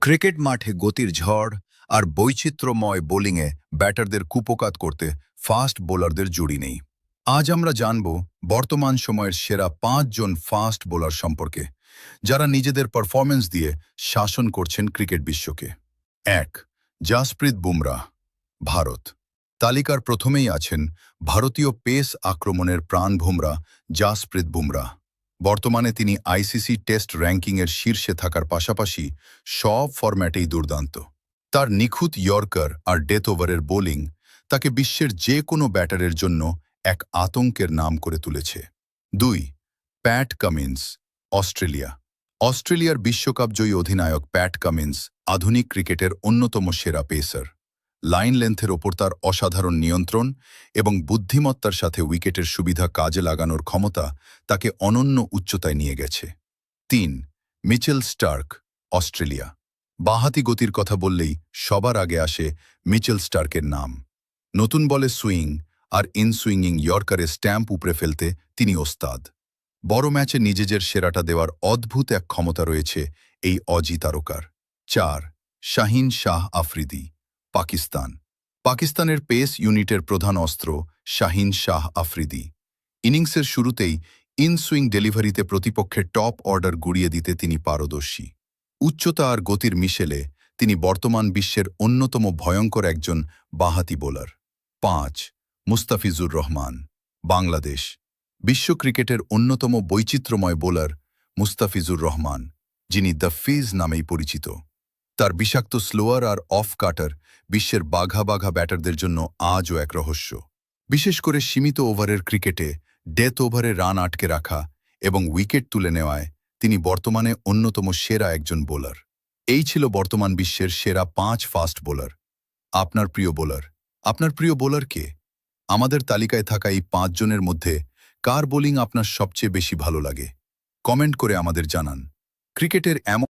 Cricket মাঠে গতির ঝড় আর বৈচিত্র্যময় বোলিংয়ে ব্যাটারদের কুপোকাত করতে ফাস্ট বোলারদের জুড়ি নেই। আজ আমরা জানব বর্তমান সময়ের সেরা ৫ জন ফাস্ট বোলার সম্পর্কে, যারা নিজেদের পারফরম্যান্স দিয়ে শাসন করছেন ক্রিকেট বিশ্বকে। ১. জাসপ্রীত বুমরাহ, ভারত। তালিকার প্রথমেই আছেন ভারতীয় পেস আক্রমণের প্রাণভোমরা জাসপ্রীত বুমরাহ। বর্তমানে তিনি আইসিসি টেস্ট র্যাঙ্কিংয়ের শীর্ষে থাকার পাশাপাশি সব ফরম্যাটেই দুর্দান্ত। তার নিখুঁত ইয়র্কার আর ডেথ ওভারের বোলিং তাকে বিশ্বের যে কোনো ব্যাটারের জন্য এক আতঙ্কের নাম করে তুলেছে। ২. Pat Cummins, Australia. অস্ট্রেলিয়ার বিশ্বকাপজয়ী অধিনায়ক প্যাট কামিন্স আধুনিক ক্রিকেটের অন্যতম সেরা পেসার। লাইন লেন্থের ওপর তার অসাধারণ নিয়ন্ত্রণ এবং বুদ্ধিমত্তার সাথে উইকেটের সুবিধা কাজে লাগানোর ক্ষমতা তাকে অনন্য উচ্চতায় নিয়ে গেছে। ৩. Mitchell Starc, Australia. বাঁহাতি গতির কথা বললেই সবার আগে আসে মিচেল স্টার্কের নাম। নতুন বলে সুইং আর ইনসুইংিং ইয়র্কারে স্ট্যাম্প উপড়ে ফেলতে তিনি ওস্তাদ। বড় ম্যাচে নিজেদের সেরাটা দেওয়ার অদ্ভুত এক ক্ষমতা রয়েছে এই অজি তারকার। ৪. শাহিন শাহ আফ্রিদি, পাকিস্তান। পাকিস্তানের পেস ইউনিটের প্রধান অস্ত্র শাহিন শাহ আফ্রিদি। ইনিংসের শুরুতেই ইনসুইং ডেলিভারিতে প্রতিপক্ষের টপ অর্ডার গুড়িয়ে দিতে তিনি পারদর্শী। উচ্চতা আর গতির মিশেলে তিনি বর্তমান বিশ্বের অন্যতম ভয়ঙ্কর একজন বাঁহাতি বোলার। ৫. মুস্তাফিজুর রহমান, বাংলাদেশ। বিশ্ব ক্রিকেটের অন্যতম বৈচিত্র্যময় বোলার মুস্তাফিজুর রহমান, যিনি দ্য ফিজ নামেই পরিচিত। তার বিষাক্ত স্লোয়ার আর অফ কাটার বিশ্বের বাঘা বাঘা ব্যাটারদের জন্য আজও এক রহস্য। বিশেষ করে সীমিত ওভারের ক্রিকেটে ডেথ ওভারে রান আটকে রাখা এবং উইকেট তুলে নেওয়ায় তিনি বর্তমানে অন্যতম সেরা একজন বোলার। এই ছিল বর্তমান বিশ্বের সেরা ৫ ফাস্ট বোলার। আপনার প্রিয় বোলার কে? আমাদের তালিকায় থাকা এই ৫ জনের মধ্যে কার বোলিং আপনার সবচেয়ে বেশি ভালো লাগে? কমেন্ট করে আমাদের জানান। ক্রিকেটের এমন